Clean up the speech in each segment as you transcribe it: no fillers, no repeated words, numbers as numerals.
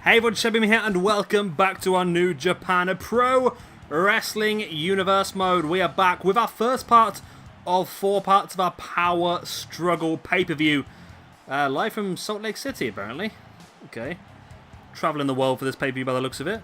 Hey everyone, Shebim here and welcome back to our New Japan Pro Wrestling Universe mode. We are back with our first part of 4 parts of our Power Struggle pay-per-view. Live from Salt Lake City, apparently. Okay. Traveling the world for this pay-per-view by the looks of it.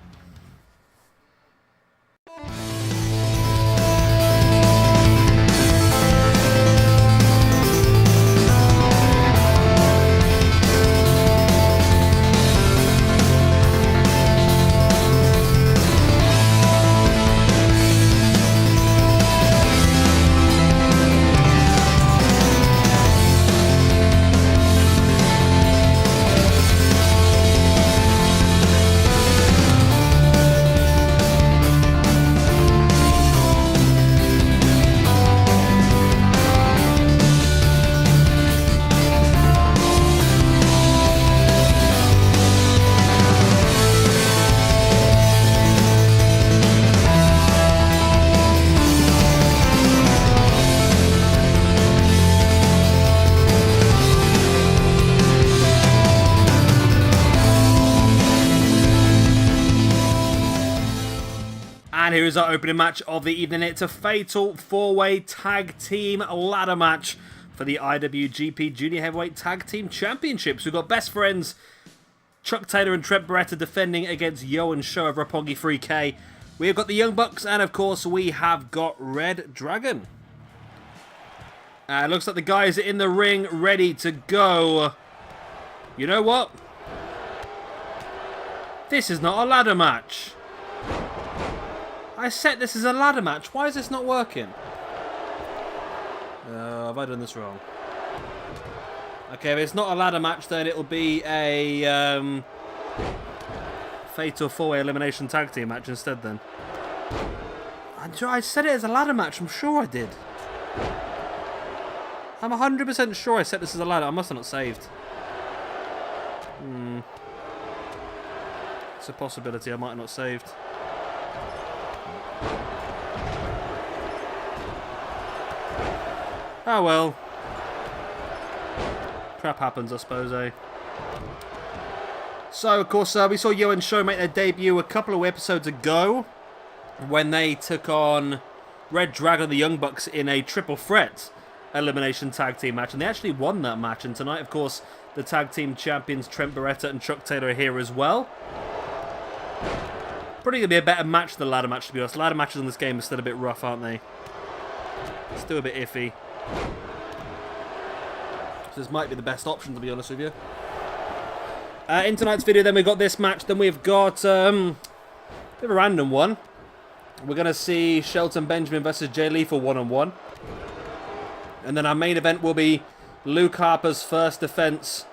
And here is our opening match of the evening. It's a fatal 4-way tag team ladder match for the IWGP Junior Heavyweight Tag Team Championships. We've got best friends Chuck Taylor and Trent Beretta defending against Yo and Sho of Roppongi 3K. We've got the Young Bucks and of course we have got Red Dragon. Looks like the guys are in the ring ready to go. You know what? This is not a ladder match. I said this is a ladder match. Why is this not working? Have I done this wrong? Okay, if it's not a ladder match, then it'll be a fatal 4-way elimination tag team match instead then. I said it as a ladder match. I'm sure I did. I'm 100% sure I said this as a ladder. I must have not saved. It's a possibility I might have not saved. Oh well. Crap happens, I suppose, eh? So, of course, we saw Yo and Sho make their debut a couple of episodes ago when they took on Red Dragon and the Young Bucks in a triple threat elimination tag team match. And they actually won that match. And tonight, of course, the tag team champions Trent Beretta and Chuck Taylor are here as well. Probably going to be a better match than the ladder match, to be honest. Ladder matches in this game are still a bit rough, aren't they? Still a bit iffy. So this might be the best option, to be honest with you. In tonight's video, then we've got this match. Then we've got a bit of a random one. We're going to see Shelton Benjamin versus Jay Lethal one-on-one. And then our main event will be Luke Harper's first defense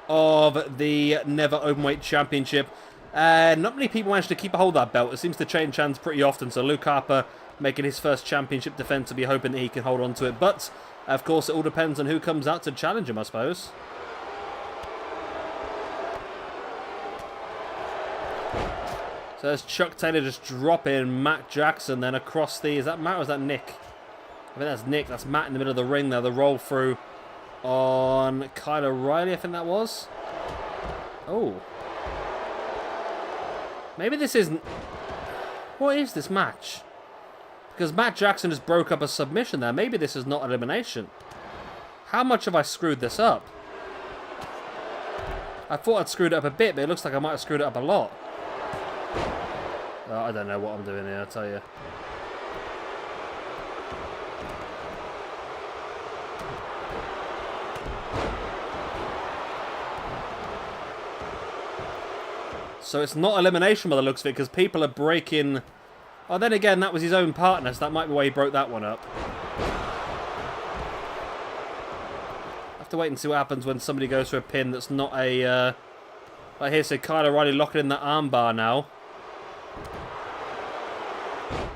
of the Never Openweight Championship. Not many people manage to keep a hold of that belt. It seems to change hands pretty often. So Luke Harper making his first championship defense, to be hoping that he can hold on to it. But, of course, it all depends on who comes out to challenge him, I suppose. So there's Chuck Taylor just dropping Matt Jackson then across the... Is that Matt or is that Nick? I think that's Nick. That's Matt in the middle of the ring there. The roll through on Kyle O'Reilly, I think that was. Oh. Maybe this isn't... What is this match? Because Matt Jackson just broke up a submission there. Maybe this is not elimination. How much have I screwed this up? I thought I'd screwed it up a bit, but it looks like I might have screwed it up a lot. I don't know what I'm doing here, I'll tell you. So it's not elimination by the looks of it, because people are breaking... Oh, then again, that was his own partner, so that might be why he broke that one up. I have to wait and see what happens when somebody goes for a pin that's not a... Like here, so Kyle O'Reilly locking in that armbar now.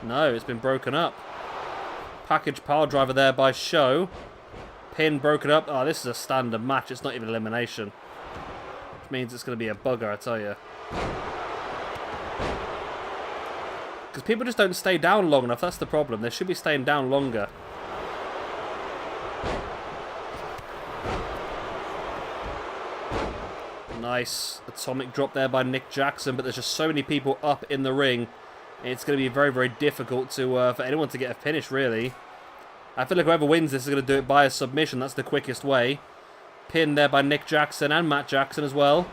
No, it's been broken up. Package pile driver there by Sho. Pin broken up. Oh, this is a standard match. It's not even elimination. Which means it's going to be a bugger, I tell you. Because people just don't stay down long enough. That's the problem. They should be staying down longer. Nice atomic drop there by Nick Jackson, but there's just so many people up in the ring. It's going to be very, very difficult to for anyone to get a finish, really. I feel like whoever wins this is going to do it by a submission. That's the quickest way. Pin there by Nick Jackson and Matt Jackson as well.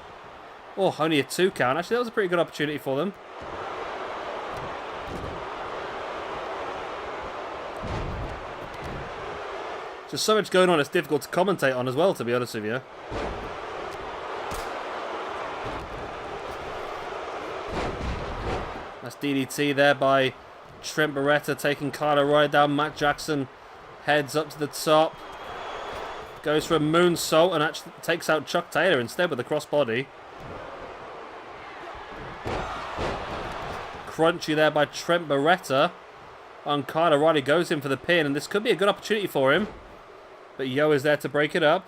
Oh, only a 2 count. Actually, that was a pretty good opportunity for them. Just so much going on, it's difficult to commentate on as well, to be honest with you. That's DDT there by Trent Beretta, taking Kyle O'Reilly down. Matt Jackson heads up to the top. Goes for a moonsault and actually takes out Chuck Taylor instead with a crossbody. Crunchy there by Trent Beretta on Kyle O'Reilly. Goes in for the pin, and this could be a good opportunity for him. But Yo is there to break it up.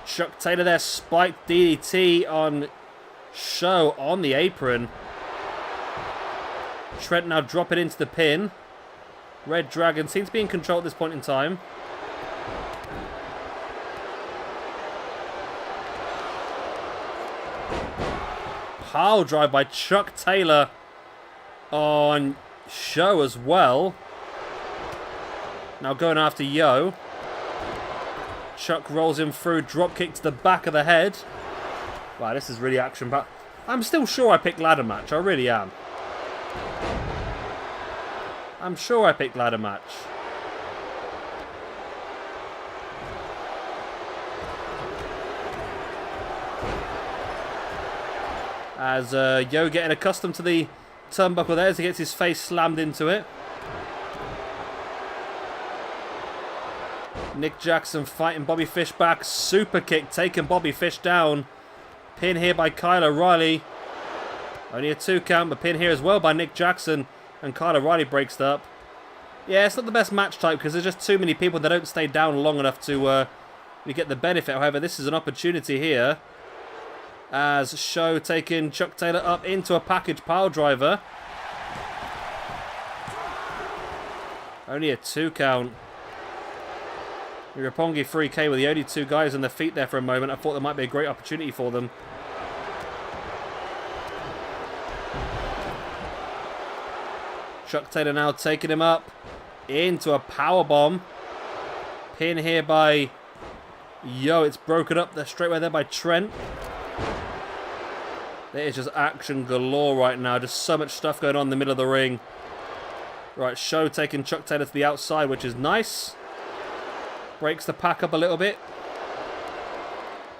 Chuck Taylor there, spiked DDT on Show on the apron. Trent now dropping into the pin. Red Dragon seems to be in control at this point in time. Pile drive by Chuck Taylor on Show as well. Now going after Yo. Chuck rolls him through, drop kick to the back of the head. Wow, this is really action-packed. I'm still sure I picked ladder match. I really am. I'm sure I picked ladder match. As Yo getting accustomed to the turnbuckle there as he gets his face slammed into it. Nick Jackson fighting Bobby Fish back. Super kick taking Bobby Fish down. Pin here by Kyle O'Reilly. Only a 2 count, but pin here as well by Nick Jackson. And Kyle O'Reilly breaks it up. Yeah, it's not the best match type because there's just too many people that don't stay down long enough to really get the benefit. However, this is an opportunity here. As Show taking Chuck Taylor up into a package pile driver. Only a 2 count. Roppongi 3K were the only 2 guys on their feet there for a moment. I thought there might be a great opportunity for them. Chuck Taylor now taking him up into a powerbomb. Pin here by Yo. It's broken up there straight away there by Trent. There is just action galore right now. Just so much stuff going on in the middle of the ring. Right, Show taking Chuck Taylor to the outside, which is nice. Breaks the pack up a little bit.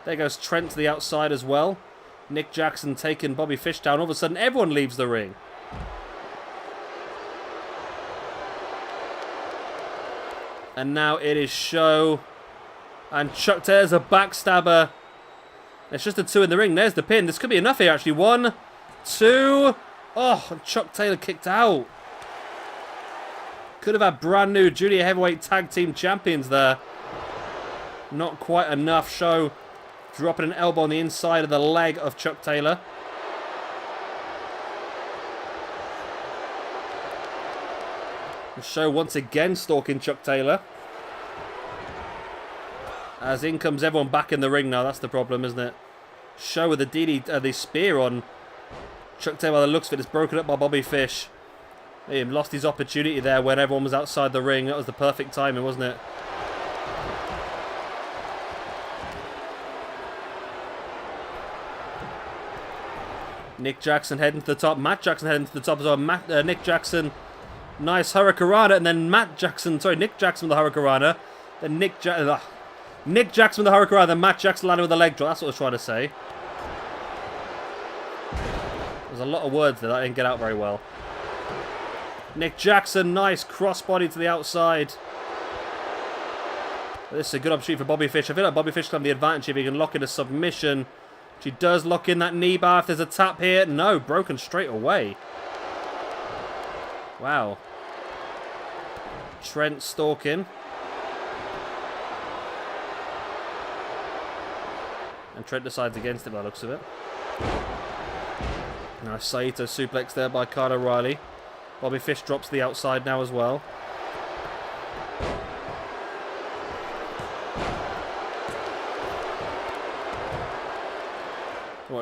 There goes Trent to the outside as well. Nick Jackson taking Bobby Fish down. All of a sudden, everyone leaves the ring. And now it is Show. And Chuck Taylor's a backstabber. It's just a 2 in the ring. There's the pin. This could be enough here, actually. 1, 2. Oh, and Chuck Taylor kicked out. Could have had brand new junior heavyweight tag team champions there. Not quite enough. Show dropping an elbow on the inside of the leg of Chuck Taylor. The Show once again stalking Chuck Taylor. As in comes everyone back in the ring now. That's the problem, isn't it? Show with the spear on Chuck Taylor. By the looks of it, it's broken up by Bobby Fish. He lost his opportunity there when everyone was outside the ring. That was the perfect timing, wasn't it? Nick Jackson heading to the top. Matt Jackson heading to the top as well. Nick Jackson, nice Hurricanrana, and then Nick Jackson with the Hurricanrana. Then Nick Jackson with the Hurricanrana, then Matt Jackson landed with the leg drop. That's what I was trying to say. There's a lot of words there that I didn't get out very well. Nick Jackson, nice crossbody to the outside. This is a good opportunity for Bobby Fish. I feel like Bobby Fish can have the advantage if he can lock in a submission. She does lock in that knee bar. If there's a tap here, no, broken straight away. Wow. Trent stalking. And Trent decides against it by the looks of it. Nice Saito suplex there by Kyle O'Reilly. Bobby Fish drops to the outside now as well.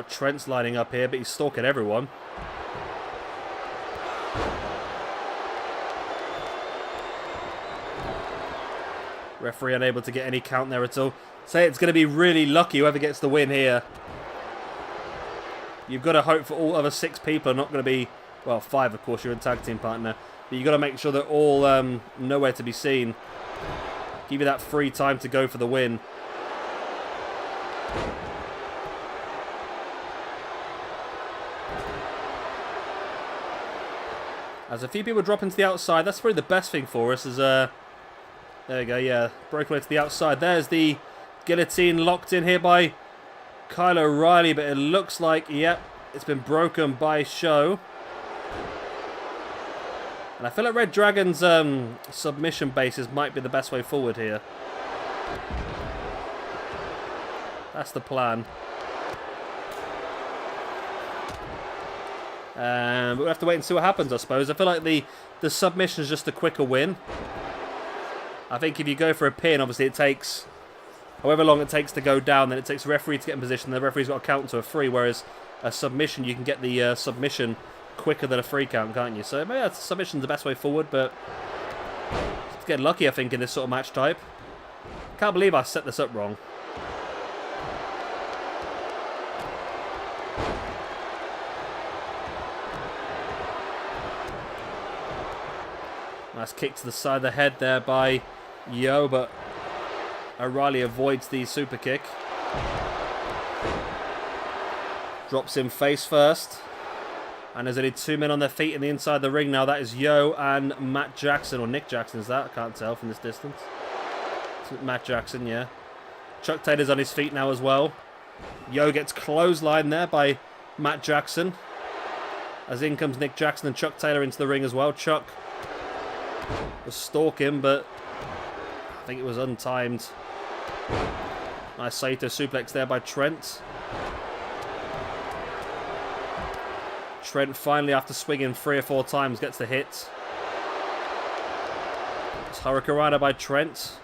Trent's lining up here, but he's stalking everyone. Referee unable to get any count there at all. Say it's going to be really lucky whoever gets the win here. You've got to hope for all other 6 people are not going to be... Well, 5 of course, you're a tag team partner. But you've got to make sure they're all nowhere to be seen. Give you that free time to go for the win. As a few people drop into the outside, that's probably the best thing for us. Is there we go, yeah. Broken away to the outside. There's the guillotine locked in here by Kyle O'Reilly, but it looks like, yep, it's been broken by Show. And I feel like Red Dragon's submission bases might be the best way forward here. That's the plan. But we'll have to wait and see what happens, I suppose. I feel like the submission is just a quicker win. I think if you go for a pin, obviously it takes however long it takes to go down, then it takes a referee to get in position. The referee's got to count to a 3, whereas a submission, you can get the submission quicker than a 3 count, can't you? So maybe submission's the best way forward, but let's get lucky, I think, in this sort of match type. Can't believe I set this up wrong. Nice kick to the side of the head there by Yo, but O'Reilly avoids the super kick. Drops him face first. And there's only 2 men on their feet in the inside of the ring now. That is Yo and Matt Jackson, or Nick Jackson is that? I can't tell from this distance. It's Matt Jackson, yeah. Chuck Taylor's on his feet now as well. Yo gets clotheslined there by Matt Jackson. As in comes Nick Jackson and Chuck Taylor into the ring as well. Chuck was stalking, but I think it was untimed. Nice Saito suplex there by Trent. Trent finally, after swinging 3 or 4 times, gets the hit. It's Hurricanrana by Trent.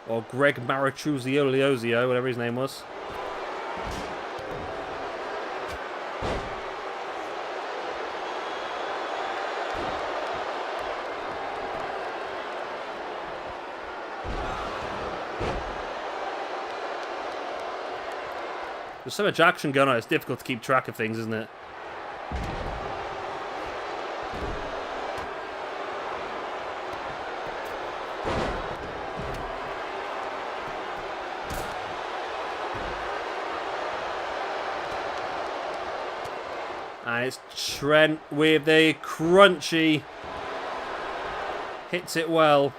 Or Greg Marachuzio, whatever his name was. There's so much action going on, it's difficult to keep track of things, isn't it? And it's Trent with the crunchy. Hits it well.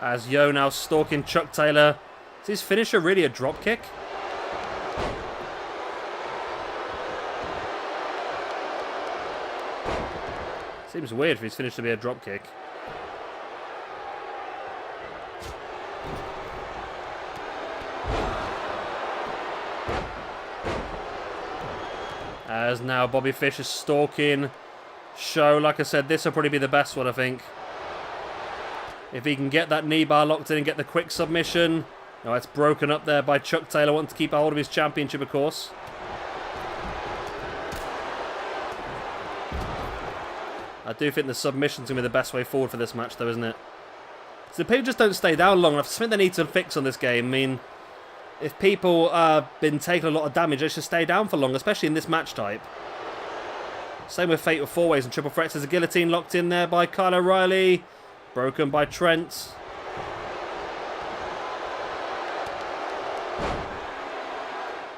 As Yo now stalking Chuck Taylor. Is his finisher really a drop kick? Seems weird for his finish to be a drop kick. As now Bobby Fish is stalking Show. Like I said, this will probably be the best one, I think. If he can get that knee bar locked in and get the quick submission. No, it's broken up there by Chuck Taylor, wanting to keep a hold of his championship, of course. I do think the submission's going to be the best way forward for this match, though, isn't it? So people just don't stay down long enough. It's something they need to fix on this game. I mean, if people have been taking a lot of damage, they should stay down for long, especially in this match type. Same with Fatal 4-Ways and Triple Threats. There's a guillotine locked in there by Kyle O'Reilly. Broken by Trent.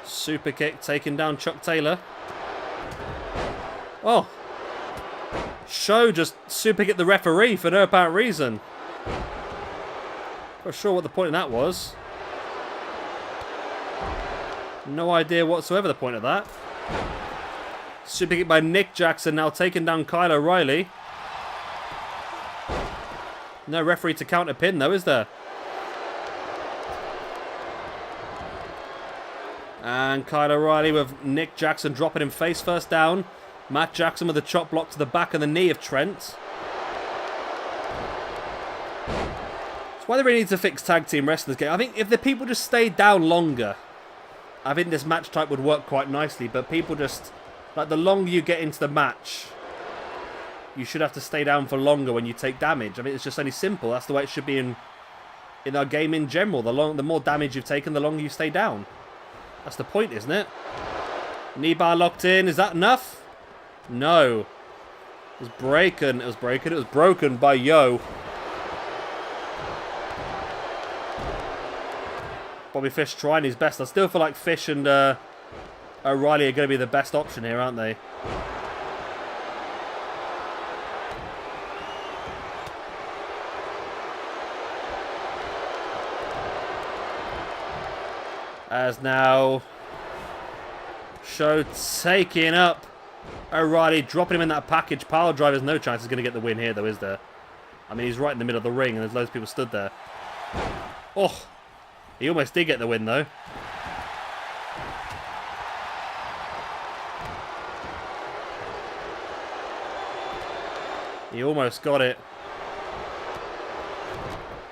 Super kick taking down Chuck Taylor. Oh. Show just super kicked the referee for no apparent reason. Not sure what the point of that was. No idea whatsoever the point of that. Super kick by Nick Jackson now taking down Kyle O'Reilly. No referee to count a pin, though, is there? And Kyle O'Reilly with Nick Jackson dropping him face first down. Matt Jackson with a chop block to the back of the knee of Trent. It's why they really need to fix tag team wrestling in this game. I think if the people just stayed down longer, I think this match type would work quite nicely. But people just, like, the longer you get into the match, you should have to stay down for longer when you take damage. I mean, it's just only simple. That's the way it should be in our game in general. The more damage you've taken, the longer you stay down. That's the point, isn't it? Knee bar locked in. Is that enough? No. It was broken. It was broken. It was broken by Yo. Bobby Fish trying his best. I still feel like Fish and O'Reilly are going to be the best option here, aren't they? As now Show taking up O'Reilly, dropping him in that package pile driver. There's no chance he's going to get the win here, though, is there? I mean, he's right in the middle of the ring, and there's loads of people stood there. Oh, he almost did get the win, though. He almost got it.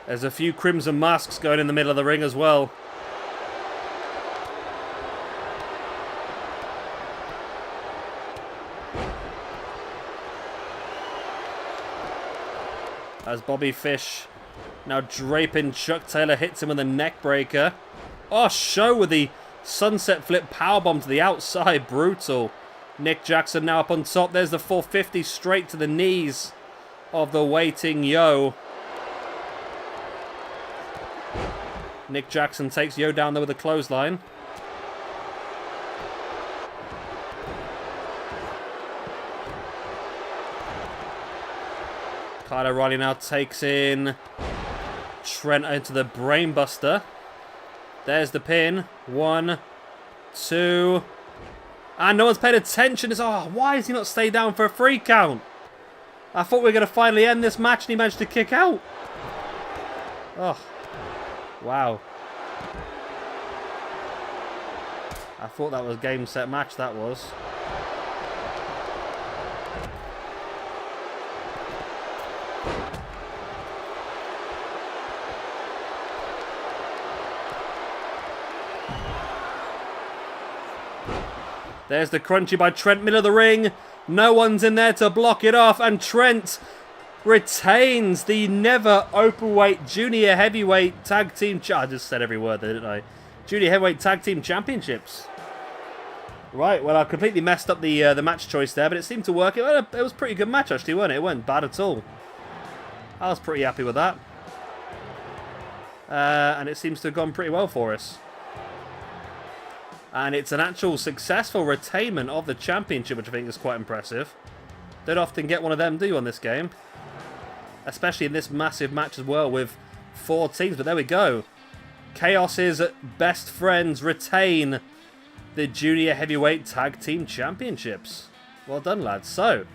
There's a few crimson masks going in the middle of the ring as well. As Bobby Fish now draping Chuck Taylor, hits him with a neck breaker. Oh, Show with the sunset flip powerbomb to the outside. Brutal. Nick Jackson now up on top. There's the 450 straight to the knees of the waiting Yo. Nick Jackson takes Yo down there with a clothesline. Kyle O'Reilly now takes in Trent into the brainbuster. There's the pin. 1, 2. And no one's paid attention. It's, oh, why has he not stayed down for a 3 count? I thought we were going to finally end this match and he managed to kick out. Oh, wow. I thought that was game, set, match, that was. There's the crunchy by Trent, middle of the ring. No one's in there to block it off. And Trent retains the never openweight junior heavyweight tag team... I just said every word there, didn't I? Junior heavyweight tag team championships. Right, well, I completely messed up the match choice there, but it seemed to work. It was a pretty good match, actually, wasn't it? It wasn't bad at all. I was pretty happy with that. And it seems to have gone pretty well for us. And it's an actual successful retainment of the championship, which I think is quite impressive. Don't often get one of them, do you, on this game? Especially in this massive match as well with 4 teams. But there we go. Chaos's best friends retain the Junior Heavyweight Tag Team Championships. Well done, lads. So,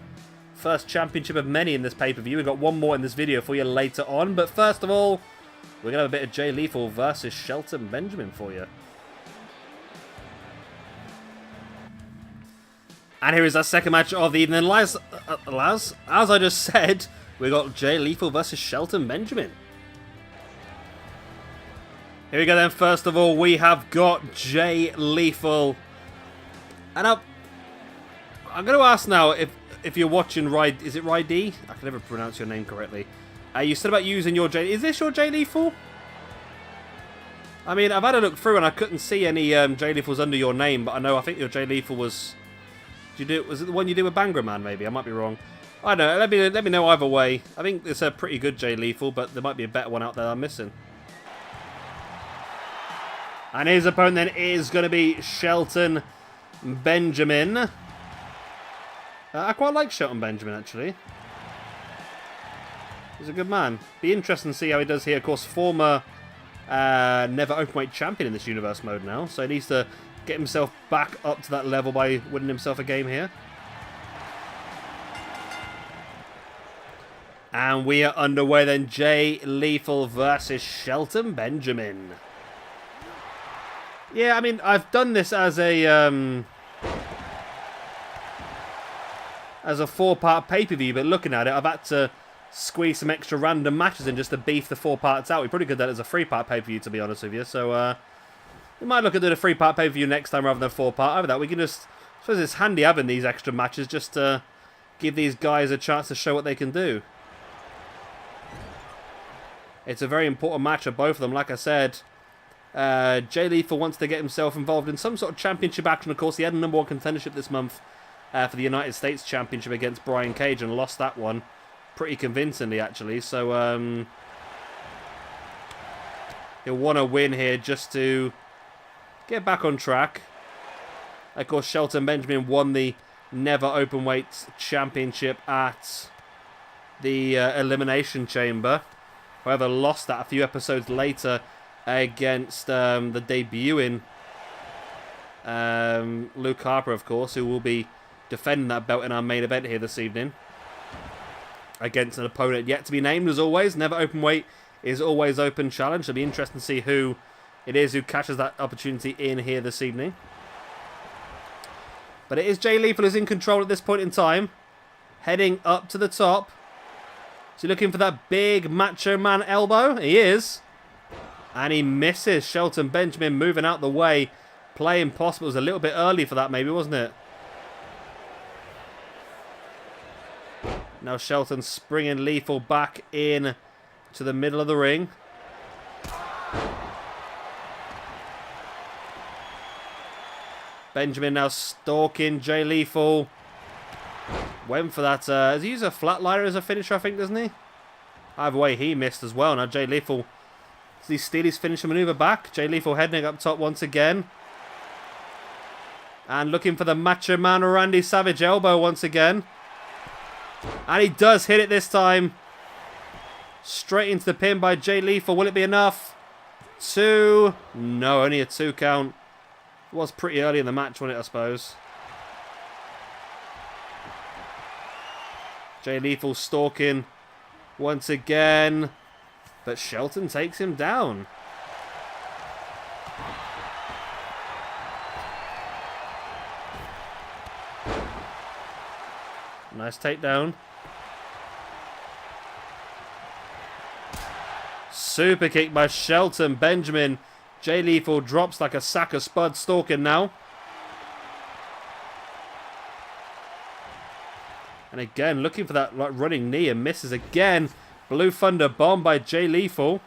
first championship of many in this pay-per-view. We've got one more in this video for you later on. But first of all, we're going to have a bit of Jay Lethal versus Shelton Benjamin for you. And here is our second match of the evening. As I just said, we got Jay Lethal versus Shelton Benjamin. Here we go then. First of all, we have got Jay Lethal. And I'm going to ask now if you're watching is it Rydee? I can never pronounce your name correctly. You said about using your Jay... Is this your Jay Lethal? I mean, I've had a look through and I couldn't see any Jay Lethals under your name, but I think your Jay Lethal was... Was it the one you did with Bangra Man, maybe? I might be wrong. I don't know. Let me know either way. I think it's a pretty good Jay Lethal, but there might be a better one out there I'm missing. And his opponent then is going to be Shelton Benjamin. I quite like Shelton Benjamin, actually. He's a good man. Be interesting to see how he does here. Of course, former never openweight champion in this universe mode now, so he needs to get himself back up to that level by winning himself a game here. And we are underway then. Jay Lethal versus Shelton Benjamin. Yeah, I mean, I've done this as a 4-part pay-per-view, but looking at it, I've had to squeeze some extra random matches in just to beef the 4 parts out. We probably could do that as a 3-part pay-per-view, to be honest with you. So, we might look at doing a 3-part pay-per-view next time rather than a 4-part. Over that, we can just... I suppose it's handy having these extra matches just to give these guys a chance to show what they can do. It's a very important match of both of them. Like I said, Jay Lethal wants to get himself involved in some sort of championship action. Of course, he had a #1 contendership this month for the United States Championship against Brian Cage and lost that one pretty convincingly, actually. So he'll want to win here just to get back on track. Of course, Shelton Benjamin won the Never Openweight Championship at the Elimination Chamber. However, lost that a few episodes later against the debuting Luke Harper, of course, who will be defending that belt in our main event here this evening. Against an opponent yet to be named, as always. Never Openweight is always open challenge. It'll be interesting to see who it is who catches that opportunity in here this evening. But it is Jay Lethal who's in control at this point in time. Heading up to the top. Is he looking for that big Macho Man elbow? He is. And he misses. Shelton Benjamin moving out the way. Playing possible. It was a little bit early for that maybe, wasn't it? Now Shelton springing Lethal back in to the middle of the ring. Benjamin now stalking Jay Lethal. Went for that. Has he used a flatliner as a finisher, I think, doesn't he? Either way, he missed as well. Now Jay Lethal, does he steal his finisher maneuver back? Jay Lethal heading up top once again. And looking for the Macho Man Randy Savage elbow once again. And he does hit it this time. Straight into the pin by Jay Lethal. Will it be enough? 2. No, only a 2 count. It was pretty early in the match, wasn't it, I suppose? Jay Lethal stalking once again. But Shelton takes him down. Nice takedown. Super kick by Shelton Benjamin. Jay Lethal drops like a sack of spud, stalking now. And again, looking for that like running knee and misses again. Blue Thunder bomb by Jay Lethal.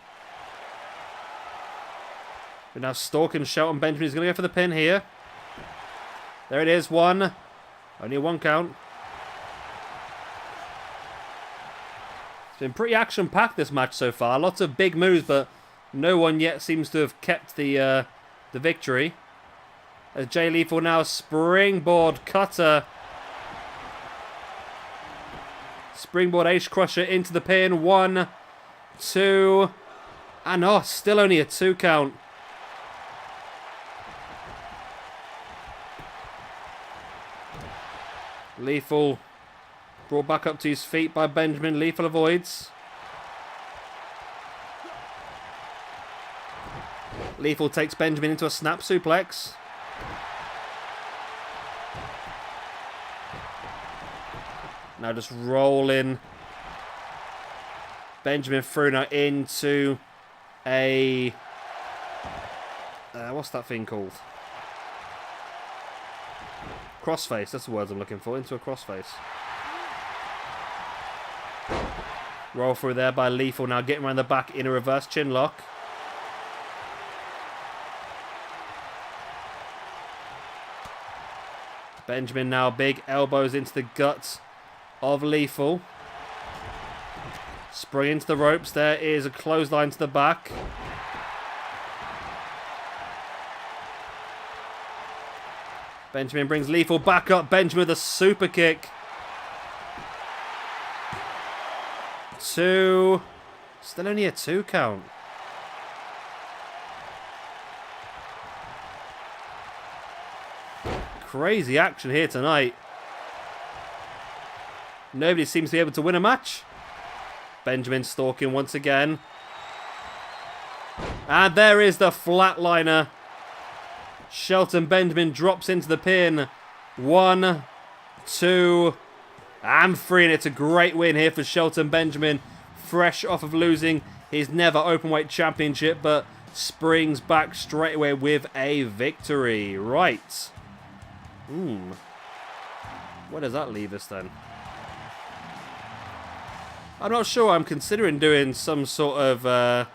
We're now stalking Shelton Benjamin. He's going to go for the pin here. There it is, 1. Only a 1 count. It's been pretty action-packed this match so far. Lots of big moves, but no one yet seems to have kept the victory. As Jay Lethal now springboard cutter. Springboard Ace Crusher into the pin. 1, 2, and oh, still only a 2 count. Lethal brought back up to his feet by Benjamin. Lethal avoids. Lethal takes Benjamin into a snap suplex. Now just rolling Benjamin through now into a... what's that thing called? Crossface. That's the words I'm looking for. Into a crossface. Roll through there by Lethal. Now getting around the back in a reverse chin lock. Benjamin now big elbows into the guts of Lethal. Spring into the ropes. There is a clothesline to the back. Benjamin brings Lethal back up. Benjamin with a super kick. 2. Still only a 2 count. Crazy action here tonight. Nobody seems to be able to win a match. Benjamin stalking once again. And there is the flatliner. Shelton Benjamin drops into the pin. 1, 2, And 3, and it's a great win here for Shelton Benjamin. Fresh off of losing his never openweight championship, but springs back straight away with a victory. Right. Where does that leave us then? I'm not sure. I'm considering doing some sort of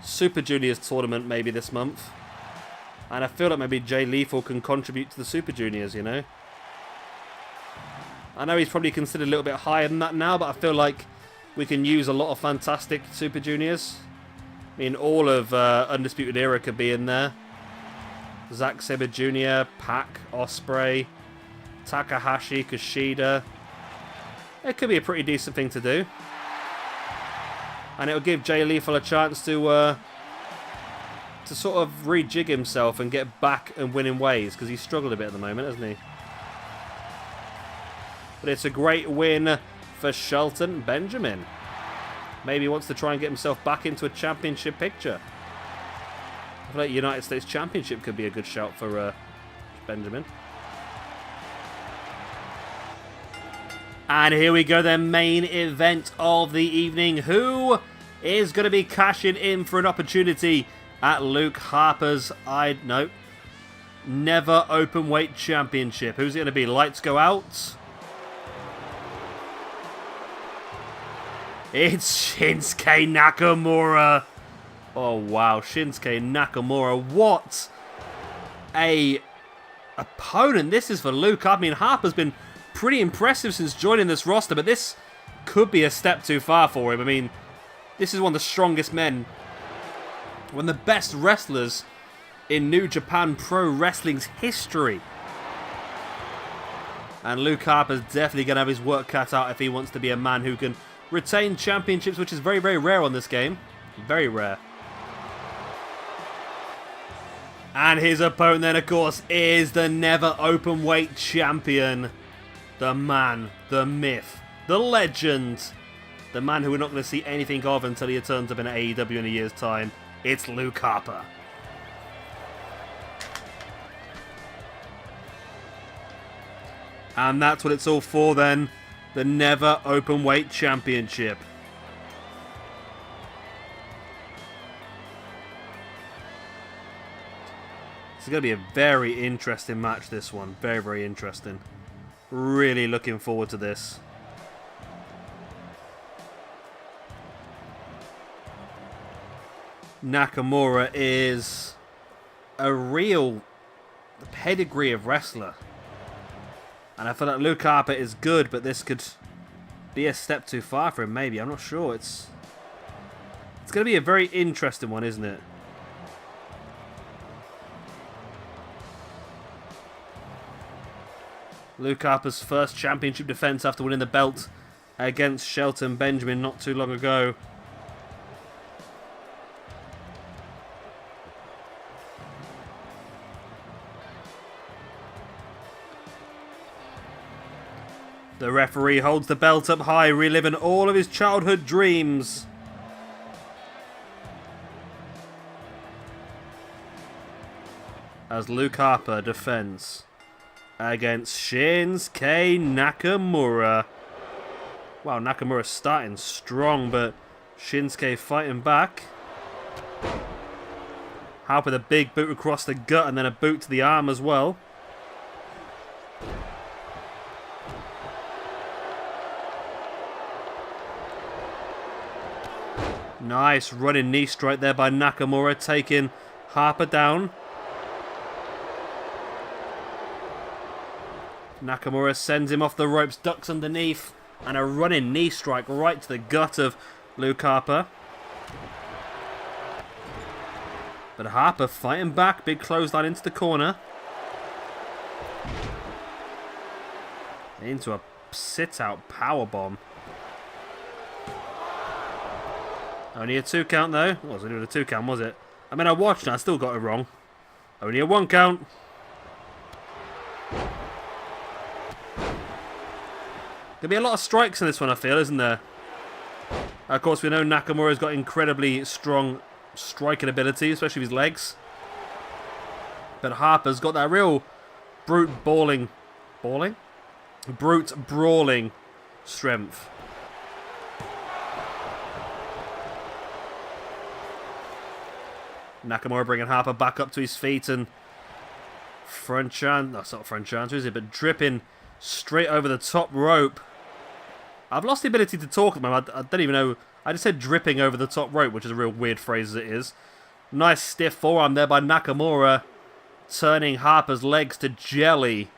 Super Juniors tournament maybe this month. And I feel like maybe Jay Lethal can contribute to the Super Juniors, you know? I know he's probably considered a little bit higher than that now, but I feel like we can use a lot of fantastic Super Juniors. I mean, all of Undisputed Era could be in there. Zack Sabre Jr., Pac, Ospreay, Takahashi, Kushida. It could be a pretty decent thing to do. And it'll give Jay Lethal a chance to sort of rejig himself and get back and win in ways, because he's struggled a bit at the moment, hasn't he? But it's a great win for Shelton Benjamin. Maybe he wants to try and get himself back into a championship picture. I feel like United States Championship could be a good shout for Benjamin. And here we go, the main event of the evening. Who is going to be cashing in for an opportunity at Luke Harper's never openweight championship? Who's it going to be? Lights go out. It's Shinsuke Nakamura. Oh, wow. Shinsuke Nakamura. What a opponent this is for Luke. I mean, Harper's been pretty impressive since joining this roster, but this could be a step too far for him. I mean, this is one of the strongest men, one of the best wrestlers in New Japan Pro Wrestling's history. And Luke Harper's definitely going to have his work cut out if he wants to be a man who can retain championships, which is very, very rare on this game. Very rare. And his opponent then, of course, is the never openweight champion. The man, the myth, the legend. The man who we're not going to see anything of until he turns up in AEW in a year's time. It's Luke Harper. And that's what it's all for then. The never openweight championship. It's going to be a very interesting match, this one. Very, very interesting. Really looking forward to this. Nakamura is a real pedigree of wrestler. And I feel like Luke Harper is good, but this could be a step too far for him, maybe. I'm not sure. It's going to be a very interesting one, isn't it? Luke Harper's first championship defense after winning the belt against Shelton Benjamin not too long ago. The referee holds the belt up high, reliving all of his childhood dreams. As Luke Harper defends against Shinsuke Nakamura. Wow, Nakamura's starting strong, but Shinsuke fighting back. Harper with a big boot across the gut and then a boot to the arm as well. Nice running knee strike there by Nakamura, taking Harper down. Nakamura sends him off the ropes, ducks underneath, and a running knee strike right to the gut of Luke Harper. But Harper fighting back, big clothesline into the corner. Into a sit-out powerbomb. Only a 2 count though. It wasn't even a 2 count, was it? I mean, I watched and I still got it wrong. Only a 1 count. There'll be a lot of strikes in this one, I feel, isn't there? Of course, we know Nakamura's got incredibly strong striking ability, especially with his legs. But Harper's got that real brute balling? brute brawling strength. Nakamura bringing Harper back up to his feet, and that's not French answer, is it? But dripping straight over the top rope. I've lost the ability to talk at the moment. I don't even know. I just said dripping over the top rope, which is a real weird phrase as it is. Nice stiff forearm there by Nakamura, turning Harper's legs to jelly.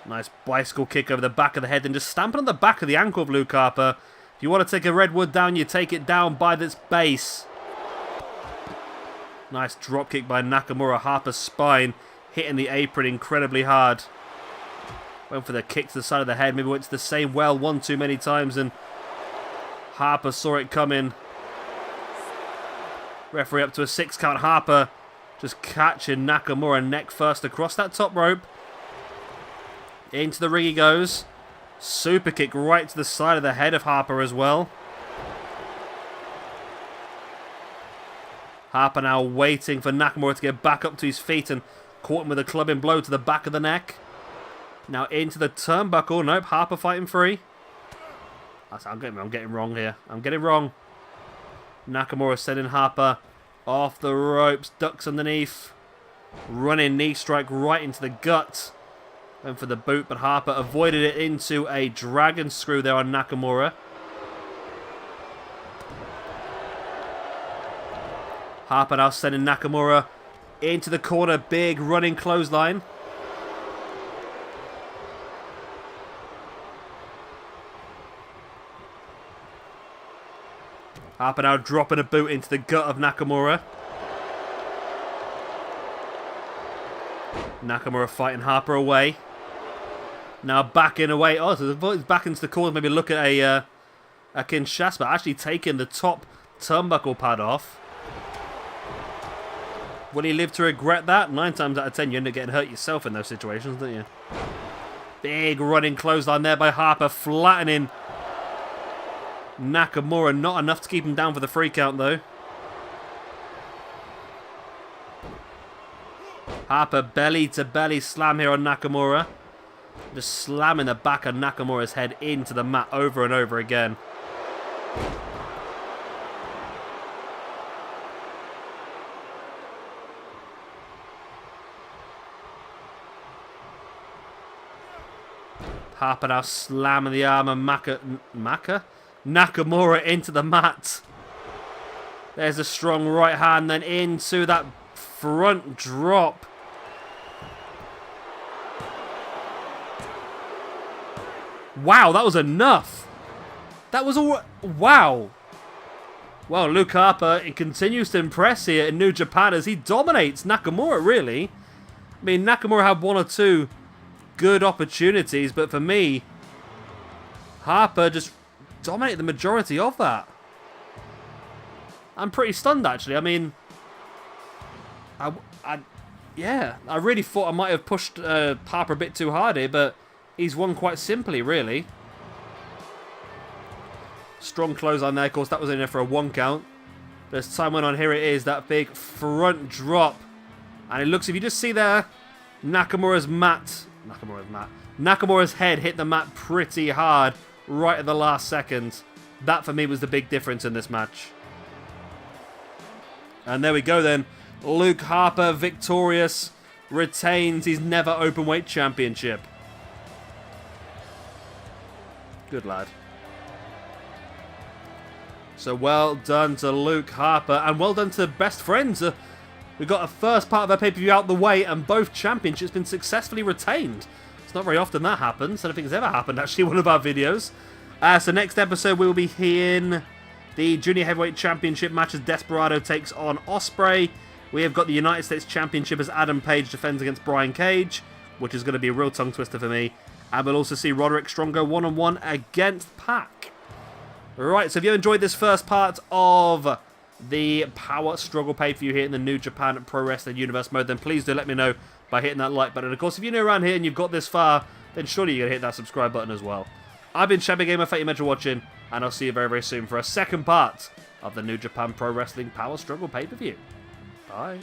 Nice bicycle kick over the back of the head and just stamping on the back of the ankle of Luke Harper. If you want to take a redwood down, you take it down by its base. Nice drop kick by Nakamura. Harper's spine hitting the apron incredibly hard. Went for the kick to the side of the head. Maybe went to the same well one too many times, and Harper saw it coming. Referee up to a 6 count. Harper just catching Nakamura neck first across that top rope. Into the ring he goes. Super kick right to the side of the head of Harper as well. Harper now waiting for Nakamura to get back up to his feet, and caught him with a clubbing blow to the back of the neck. Now into the turnbuckle. Nope, Harper fighting free. I'm getting wrong here. I'm getting wrong. Nakamura sending Harper off the ropes. Ducks underneath. Running knee strike right into the gut. Went for the boot, but Harper avoided it into a dragon screw there on Nakamura. Harper now sending Nakamura into the corner. Big running clothesline. Harper now dropping a boot into the gut of Nakamura. Nakamura fighting Harper away. Now backing away. Oh, so he's back into the corner. Maybe look at a Kinshasa, but actually taking the top turnbuckle pad off. Will he live to regret that? 9 times out of 10, you end up getting hurt yourself in those situations, don't you? Big running clothesline there by Harper, flattening Nakamura. Not enough to keep him down for the 3 count, though. Harper belly to belly slam here on Nakamura. Just slamming the back of Nakamura's head into the mat over and over again. Harper now slamming the arm of Nakamura into the mat. There's a strong right hand, then into that front drop. Wow, that was enough. That was all. Wow. Well, Luke Harper, it continues to impress here in New Japan as he dominates Nakamura, really. I mean, Nakamura had 1 or 2 good opportunities, but for me, Harper just dominated the majority of that. I'm pretty stunned, actually. I mean, yeah, I really thought I might have pushed Harper a bit too hard here, but he's won quite simply, really. Strong close on there, of course, that was in there for a 1 count. But as time went on, here it is, that big front drop. And it looks, if you just see there, Nakamura's head hit the mat pretty hard right at the last second. That, for me, was the big difference in this match. And there we go, then. Luke Harper, victorious, retains his never openweight championship. Good lad. So well done to Luke Harper, and well done to best friends. We've got a first part of our pay-per-view out the way, and both championships been successfully retained. It's not very often that happens. I don't think it's ever happened, actually, in one of our videos. So next episode, we'll be hearing the Junior Heavyweight Championship match as Desperado takes on Ospreay. We have got the United States Championship as Adam Page defends against Brian Cage, which is going to be a real tongue twister for me. And we'll also see Roderick Strong go one-on-one against Pac. Right, so if you enjoyed this first part of the Power Struggle pay-per-view here in the New Japan Pro Wrestling Universe mode, then please do let me know by hitting that like button. And of course, if you're new around here and you've got this far, then surely you're going to hit that subscribe button as well. I've been Shabby Gamer, thank you much for watching, and I'll see you very, very soon for a second part of the New Japan Pro Wrestling Power Struggle pay-per-view. Bye.